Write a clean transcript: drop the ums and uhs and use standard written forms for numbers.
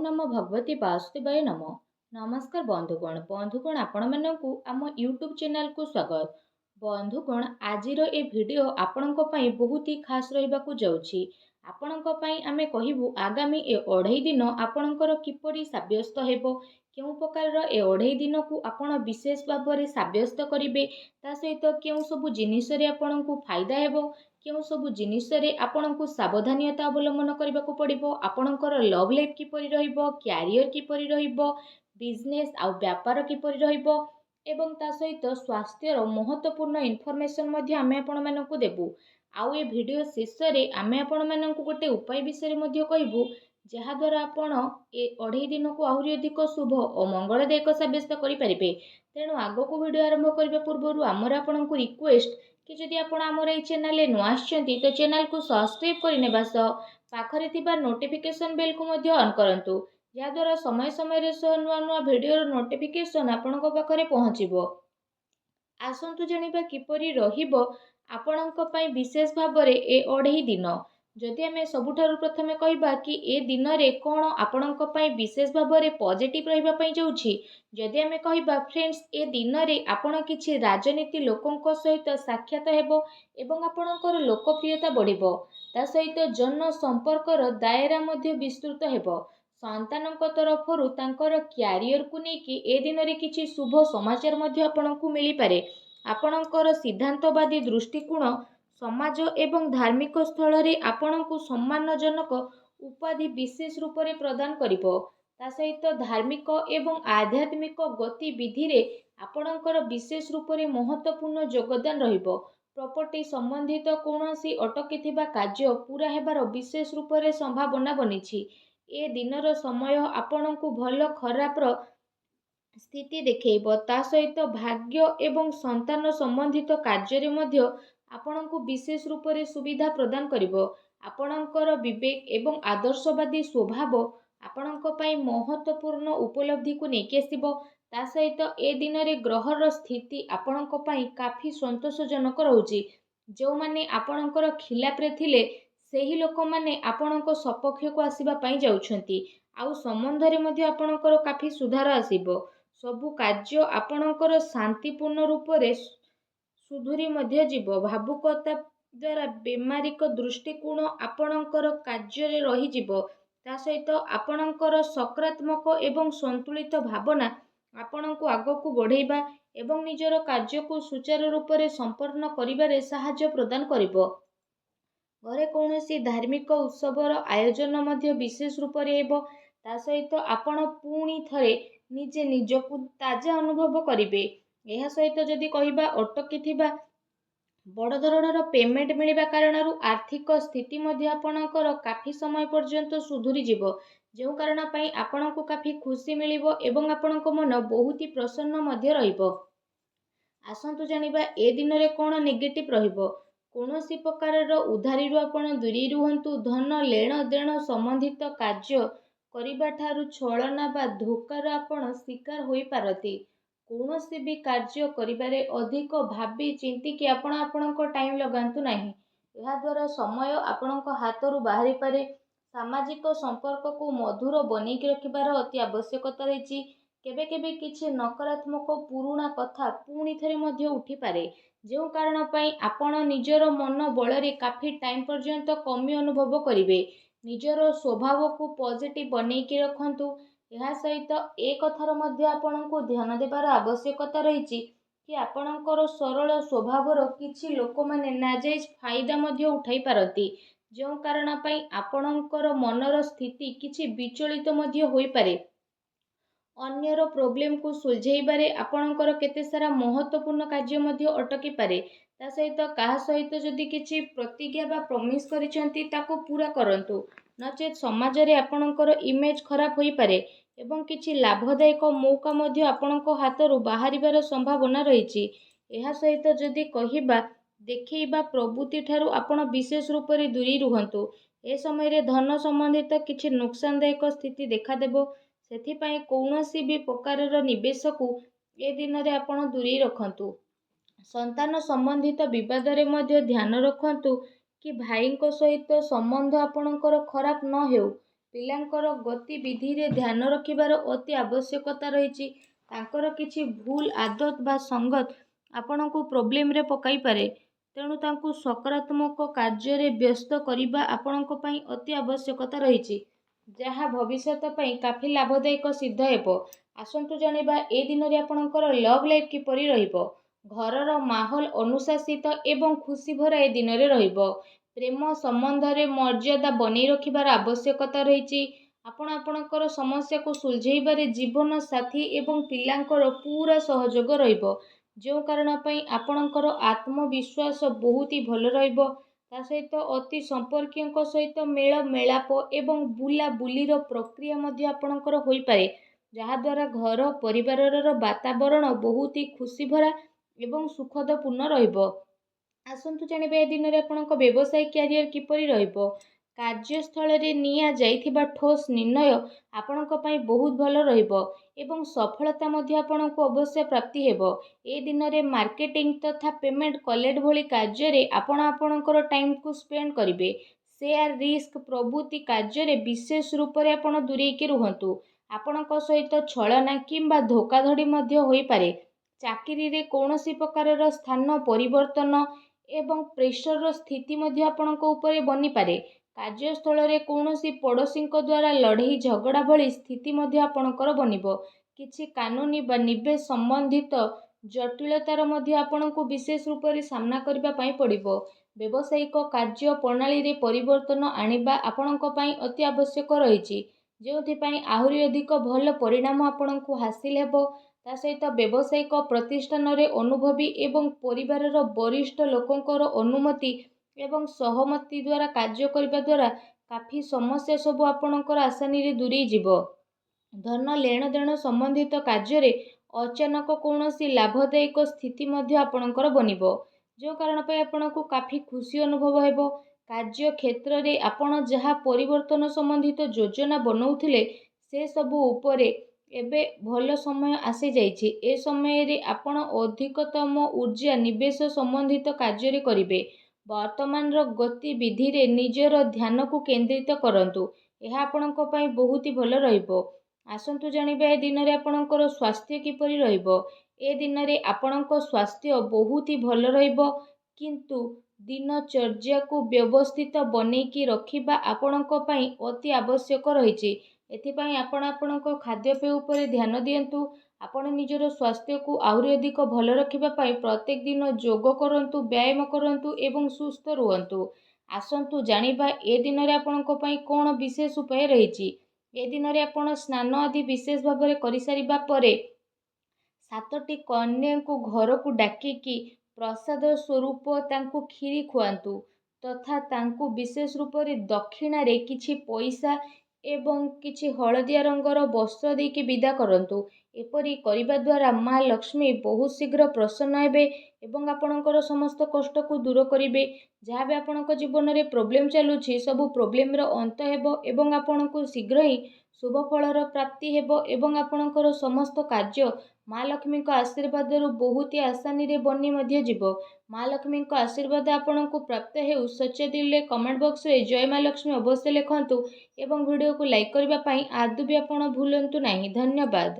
नमो भगवती वासुदेवाय नमो। नमस्कार बंधुगण आपण मानकु आम यूट्यूब चैनल को स्वागत। बंधुगण आजिर ए भिडियो आपणक पई बहुत ही खास रहिबाकु जाउछि। आपणक पई आमे कहिबु आगामी ए 2.5 दिन आपणकर किपरि साब्यस्त हेबो, केउ प्रकार ए 2.5 दिन को आपण विशेष भाबरे साब्यस्त करिवे, ता सहित केउ सब जिनिस रे आपणकु फायदा हेबो, केउ सब जिनिस रे आपणकु सावधानियता अवलंबन करबाकु पड़िबो, आपणकर लव लाइफ किपरि रहिबो, क्यारियर किपरि रहिबो, बिजनेस आ व्यापार किपरि रहिबो एवं ता सहित स्वास्थ्यर महत्वपूर्ण इनफॉरमेशन मध्ये आमे आपण मानकु देबु। आउ ए वीडियो शेष रे आमे आपण मानकु गोटे उपाय विषय मध्ये कहबु, जहा द्वारा आपण ए 2.5 दिन को आहुरी अधिक शुभ और मंगलदायक साब्यस्त करि परिबे। तेणु आगो को वीडियो आरंभ करबा पूर्व आमर आपनकु रिक्वेस्ट कि जदि आपण आमर ए चैनल ले नुआ आछंती तो चैनल को सब्सक्राइब करिनेबा सह पाखरे थिबा नोटिफिकेशन बेल को मध्ये ऑन करंतु, या द्वारा समय समय रे सह नुआ नुआ वीडियो नोटिफिकेशन आपनक पाखरे पहुंचीबो। आसंतु जानिबा किपरि रहिबो आपणक पई विशेष भाबरे ए 2.5 दिन। जदि आमे सबुठारु प्रथमे कहिबा कि ए दिन रे कोन आपणक पई विशेष भाबरे पॉजिटिव रहिबा पई जाउछि, जदि आमे कहिबा फ्रेंड्स ए दिन रे आपण किछि राजनीति लोकंक सहित साक्षात हेबो एवं आपणकर लोकप्रियता बढ़िबो, ता सहित जन संपर्कर दायरा मध्ये विस्तृत हेबो। संतानक तरफरु तांकर क्यारियर को नेकी ए दिन रे किछि शुभ समाचार मध्ये आपणकु मिली पारे। आपणकर सिद्धांतवादी दृष्टिकोण समाज एवं धार्मिक स्थल रे आपणकु सम्मानजनक उपाधि विशेष रूप रे प्रदान करिबो, ता सहित धार्मिक एवं आध्यात्मिक गतिविधि रे आपणकर विशेष रूप रे महत्वपूर्ण योगदान रहिबो। प्रॉपर्टी संबंधित कोनोसी अटकी कार्य पूरा हेबार विशेष रूप रे संभावना बनिछि। ए दिनर समय आपणकु भल खराबर स्थिति देखैबो, ता सहित भाग्य एवं संतान संबंधित कार्य रे मध्य आपणकु विशेष रूप रे सुविधा प्रदान करिबो। आपणकर विवेक एवं आदर्शवादी स्वभाव आपणक पई महत्वपूर्ण उपलब्धि को नेकी आसीबो। ता सहित ए दिन रे ग्रहर स्थिति आपणक पई काफी संतोषजनक रहउची। जो माने आपणकर खिलाफ रे थिले सेही लोक माने आपणक सपक्ष को आसीबा पई जाउछंती। आउ संबंध रे मध्ये आपणकर काफी सुधार आसीबो। सबु कार्य आपणकर शांतिपूर्ण रूप रे सुधुरी मध्ये जीवो। भावुकता द्वारा बेमारिक दृष्टिकोण आपणकर कार्य रे रही जीवो। ता सहित आपणकर सकारात्मक एवं संतुलित भावना आपणको आगको बढ़ेबा एवं निजर कार्य को सुचारू रूप रे संपन्न करिबारे सहायता प्रदान करिबो। घरे कौनसी धार्मिक उत्सवर आयोजन मध्य विशेष रूप रे हेबो। ता सहित आपण पुणी थरे निजे निजकु ताजा अनुभव करिवे। एहा सहित जदि कहिबा अटकी थिबा बड़ धरणर पेमेंट मिलिबा कारणरू आर्थिक स्थिति मध्य आपणकर काफी समय पर्यंत सुधुरी जीवो, जो कारण पई आपणको काफी खुशी मिलिबो एवं आपणको मन बहुत ही प्रसन्न मध्य रहिबो। आसंतु जानिबा ए दिन रे कोन नेगेटिव रहिबो। कोनोसी प्रकारर उधारीरु आपण दूरी रुहंतु। धन लेण देण संबंधित कार्य करिबा ठारू छलना बा धोकार आपण शिकार होई पारती। कोनोसी भी कार्य करिबारे अधिक भाबी चिंती कि आपण आपणको टाइम लगांतु नाही। एहा द्वारा समय आपणको हातरू बाहरी पारे। सामाजिक संपर्क को मधुर बनेकी रखिबार अति आवश्यकता रहिछि। केबे केबे किछि नकारात्मक पुरुणा कथा पुणी थरे मध्य उठी पारे, जो कारण पई आपण निजर मन बल रे काफी टाइम पर्यंत कमी अनुभव करिवे। निजर स्वभाव को पॉजिटिव बनेकी रखंतु। एहा सहित ए कथार मध्य आपणको ध्यान देबार आवश्यकता रहिछि कि आपणकर सरल स्वभावर किछि लोक माने नाजायज फायदा मध्य उठाई पारती, जो कारण पई आपणकर मनर स्थिति किछि विचलित मध्य होई पारे। अन्यर प्रोब्लेम को सुलझेबारे आपणकर केते सारा महत्वपूर्ण कार्य मध्य अटकी पारे। ता सहित काहा सहित जदि किछि प्रतिज्ञा बा प्रॉमिस करिसेंती ताको पूरा करंतु, नचेत समाज रे आपणकर इमेज खराब होई पारे एवं किछि लाभदायक मौका मध्य आपणको हातरू बाहरिबार संभावना रहिछि। एहा सहित जदि कहिबा देखैबा प्रवृत्ति ठारू आपण विशेष रूप रे दूरी रुहंतु। ए समय रे धन संबंधित किछि नुकसानदायक स्थिति देखा देबो। सेथिपाई कौनसी भी प्रकारर निवेश को ए दिन रे आपण दूरी रखंतु। संतान संबंधित विवाद रे मध्य ध्यान रखंतु कि भाईଙ୍କ सहित संबंध आपणकर खराब न हेउ। ପିଲାଙ୍କର ଗତିବିଧିରେ ଧ୍ୟାନ ରଖିବାର ଅତି ଆବଶ୍ୟକତା ରହିଛି। ତାଙ୍କର କିଛି ଭୁଲ ଆଦତ ବା ସଙ୍ଗତ ଆପଣଙ୍କୁ ପ୍ରୋବ୍ଲେମରେ ପକାଇପାରେ। ତେଣୁ ତାଙ୍କୁ ସକାରାତ୍ମକ କାର୍ଯ୍ୟରେ ବ୍ୟସ୍ତ କରିବା ଆପଣଙ୍କ ପାଇଁ ଅତି ଆବଶ୍ୟକତା ରହିଛି, ଯାହା ଭବିଷ୍ୟତ ପାଇଁ କାଫି ଲାଭଦାୟକ ସିଦ୍ଧ ହେବ। ଆସନ୍ତୁ ଜାଣିବା ଏ ଦିନରେ ଆପଣଙ୍କର ଲଭ୍ ଲାଇଫ୍ କିପରି ରହିବ। ଘରର ମାହୋଲ ଅନୁଶାସିତ ଏବଂ ଖୁସି ଭରା ଏ ଦିନରେ ରହିବ। ପ୍ରେମ ସମ୍ବନ୍ଧରେ ମର୍ଯ୍ୟାଦା ବନେଇ ରଖିବାର ଆବଶ୍ୟକତା ରହିଛି। ଆପଣ ଆପଣଙ୍କର ସମସ୍ୟାକୁ ସୁଲଝେଇବାରେ ଜୀବନ ସାଥୀ ଏବଂ ପିଲାଙ୍କର ପୁରା ସହଯୋଗ ରହିବ, ଯେଉଁ କାରଣ ପାଇଁ ଆପଣଙ୍କର ଆତ୍ମବିଶ୍ୱାସ ବହୁତ ଭଲ ରହିବ। ତା ସହିତ ଅତି ସମ୍ପର୍କୀୟଙ୍କ ସହିତ ମେଳ ମେଳାପ ଏବଂ ବୁଲାବୁଲିର ପ୍ରକ୍ରିୟା ମଧ୍ୟ ଆପଣଙ୍କର ହୋଇପାରେ, ଯାହାଦ୍ୱାରା ଘର ପରିବାରର ବାତାବରଣ ବହୁତ ଖୁସି ଭରା ଏବଂ ସୁଖଦପୂର୍ଣ୍ଣ ରହିବ। ଆସନ୍ତୁ ଜାଣିବା ଏ ଦିନରେ ଆପଣଙ୍କ ବ୍ୟବସାୟ କ୍ୟାରିୟର କିପରି ରହିବ। କାର୍ଯ୍ୟସ୍ଥଳରେ ନିଆଯାଇଥିବା ଠୋସ୍ ନିର୍ଣ୍ଣୟ ଆପଣଙ୍କ ପାଇଁ ବହୁତ ଭଲ ରହିବ ଏବଂ ସଫଳତା ମଧ୍ୟ ଆପଣଙ୍କୁ ଅବଶ୍ୟ ପ୍ରାପ୍ତି ହେବ। ଏ ଦିନରେ ମାର୍କେଟିଂ ତଥା ପେମେଣ୍ଟ କଲେକ୍ଟ ଭଳି କାର୍ଯ୍ୟରେ ଆପଣ ଆପଣଙ୍କର ଟାଇମକୁ ସ୍ପେଣ୍ଡ କରିବେ। ସେୟାର ରିସ୍କ ପ୍ରଭୃତି କାର୍ଯ୍ୟରେ ବିଶେଷ ରୂପରେ ଆପଣ ଦୂରେଇକି ରୁହନ୍ତୁ। ଆପଣଙ୍କ ସହିତ ଛଳନା କିମ୍ବା ଧୋକାଧଡ଼ି ମଧ୍ୟ ହୋଇପାରେ। ଚାକିରିରେ କୌଣସି ପ୍ରକାରର ସ୍ଥାନ ପରିବର୍ତ୍ତନ ଏବଂ ପ୍ରେସରର ସ୍ଥିତି ମଧ୍ୟ ଆପଣଙ୍କ ଉପରେ ବନିପାରେ। କାର୍ଯ୍ୟସ୍ଥଳରେ କୌଣସି ପଡ଼ୋଶୀଙ୍କ ଦ୍ୱାରା ଲଢ଼େଇ ଝଗଡ଼ା ଭଳି ସ୍ଥିତି ମଧ୍ୟ ଆପଣଙ୍କର ବନିବ। କିଛି କାନୁନି ବା ନିବେଶ ସମ୍ବନ୍ଧିତ ଜଟିଳତାର ମଧ୍ୟ ଆପଣଙ୍କୁ ବିଶେଷ ରୂପରେ ସାମ୍ନା କରିବା ପାଇଁ ପଡ଼ିବ। ବ୍ୟବସାୟିକ କାର୍ଯ୍ୟ ପ୍ରଣାଳୀରେ ପରିବର୍ତ୍ତନ ଆଣିବା ଆପଣଙ୍କ ପାଇଁ ଅତି ଆବଶ୍ୟକ ରହିଛି, ଯେଉଁଥିପାଇଁ ଆହୁରି ଅଧିକ ଭଲ ପରିଣାମ ଆପଣଙ୍କୁ ହାସିଲ ହେବ। ତା ସହିତ ବ୍ୟବସାୟିକ ପ୍ରତିଷ୍ଠାନରେ ଅନୁଭବୀ ଏବଂ ପରିବାରର ବରିଷ୍ଠ ଲୋକଙ୍କର ଅନୁମତି ଏବଂ ସହମତି ଦ୍ୱାରା କାର୍ଯ୍ୟ କରିବା ଦ୍ୱାରା କାଫି ସମସ୍ୟା ସବୁ ଆପଣଙ୍କର ଆସାନୀରେ ଦୂରେଇ ଯିବ। ଧନ ଲେଣଦେଣ ସମ୍ବନ୍ଧିତ କାର୍ଯ୍ୟରେ ଅଚାନକ କୌଣସି ଲାଭଦାୟକ ସ୍ଥିତି ମଧ୍ୟ ଆପଣଙ୍କର ବନିବ, ଯେଉଁ କାରଣ ପାଇଁ ଆପଣଙ୍କୁ କାଫି ଖୁସି ଅନୁଭବ ହେବ। କାର୍ଯ୍ୟ କ୍ଷେତ୍ରରେ ଆପଣ ଯାହା ପରିବର୍ତ୍ତନ ସମ୍ବନ୍ଧିତ ଯୋଜନା ବନଉଥିଲେ, ସେସବୁ ଉପରେ ଏବେ ଭଲ ସମୟ ଆସିଯାଇଛି। ଏ ସମୟରେ ଆପଣ ଅଧିକତମ ଊର୍ଜା ନିବେଶ ସମ୍ବନ୍ଧିତ କାର୍ଯ୍ୟରେ କରିବେ। ବର୍ତ୍ତମାନର ଗତିବିଧିରେ ନିଜର ଧ୍ୟାନକୁ କେନ୍ଦ୍ରିତ କରନ୍ତୁ, ଏହା ଆପଣଙ୍କ ପାଇଁ ବହୁତ ଭଲ ରହିବ। ଆସନ୍ତୁ ଜାଣିବା ଏ ଦିନରେ ଆପଣଙ୍କର ସ୍ୱାସ୍ଥ୍ୟ କିପରି ରହିବ। ଏ ଦିନରେ ଆପଣଙ୍କ ସ୍ୱାସ୍ଥ୍ୟ ବହୁତ ଭଲ ରହିବ, କିନ୍ତୁ ଦିନଚର୍ଯ୍ୟାକୁ ବ୍ୟବସ୍ଥିତ ବନେଇକି ରଖିବା ଆପଣଙ୍କ ପାଇଁ ଅତି ଆବଶ୍ୟକ ରହିଛି। ଏଥିପାଇଁ ଆପଣ ଆପଣଙ୍କ ଖାଦ୍ୟପେୟ ଉପରେ ଧ୍ୟାନ ଦିଅନ୍ତୁ। ଆପଣ ନିଜର ସ୍ୱାସ୍ଥ୍ୟକୁ ଆହୁରି ଅଧିକ ଭଲ ରଖିବା ପାଇଁ ପ୍ରତ୍ୟେକ ଦିନ ଯୋଗ କରନ୍ତୁ, ବ୍ୟାୟାମ କରନ୍ତୁ ଏବଂ ସୁସ୍ଥ ରୁହନ୍ତୁ। ଆସନ୍ତୁ ଜାଣିବା ଏ ଦିନରେ ଆପଣଙ୍କ ପାଇଁ କ'ଣ ବିଶେଷ ଉପାୟ ରହିଛି। ଏ ଦିନରେ ଆପଣ ସ୍ନାନ ଆଦି ବିଶେଷ ଭାବରେ କରିସାରିବା ପରେ 7ଟି କନ୍ୟାଙ୍କୁ ଘରକୁ ଡାକିକି ପ୍ରସାଦ ସ୍ୱରୂପ ତାଙ୍କୁ କ୍ଷୀରି ଖୁଆନ୍ତୁ ତଥା ତାଙ୍କୁ ବିଶେଷ ରୂପରେ ଦକ୍ଷିଣାରେ କିଛି ପଇସା ଏବଂ କିଛି ହଳଦିଆ ରଙ୍ଗର ବସ୍ତ୍ର ଦେଇକି ବିଦା କରନ୍ତୁ। ଏପରି କରିବା ଦ୍ୱାରା ମା ଲକ୍ଷ୍ମୀ ବହୁତ ଶୀଘ୍ର ପ୍ରସନ୍ନ ହେବେ ଏବଂ ଆପଣଙ୍କର ସମସ୍ତ କଷ୍ଟକୁ ଦୂର କରିବେ। ଯାହା ବି ଆପଣଙ୍କ ଜୀବନରେ ପ୍ରୋବ୍ଲେମ ଚାଲୁଛି, ସବୁ ପ୍ରୋବ୍ଲେମର ଅନ୍ତ ହେବ ଏବଂ ଆପଣଙ୍କୁ ଶୀଘ୍ର ହିଁ ଶୁଭ ଫଳର ପ୍ରାପ୍ତି ହେବ ଏବଂ ଆପଣଙ୍କର ସମସ୍ତ କାର୍ଯ୍ୟ ମା ଲକ୍ଷ୍ମୀଙ୍କ ଆଶୀର୍ବାଦରୁ ବହୁତ ଆସାନୀରେ ବନି ମଧ୍ୟ ଯିବ। ମା ଲକ୍ଷ୍ମୀଙ୍କ ଆଶୀର୍ବାଦ ଆପଣଙ୍କୁ ପ୍ରାପ୍ତ ହେଉ। ସଚ୍ଚା ଦିଲରେ କମେଣ୍ଟ ବକ୍ସରେ ଜୟ ମା ଲକ୍ଷ୍ମୀ ଅବଶ୍ୟ ଲେଖନ୍ତୁ ଏବଂ ଭିଡ଼ିଓକୁ ଲାଇକ୍ କରିବା ପାଇଁ ଆଦୌ ବି ଆପଣ ଭୁଲନ୍ତୁ ନାହିଁ। ଧନ୍ୟବାଦ।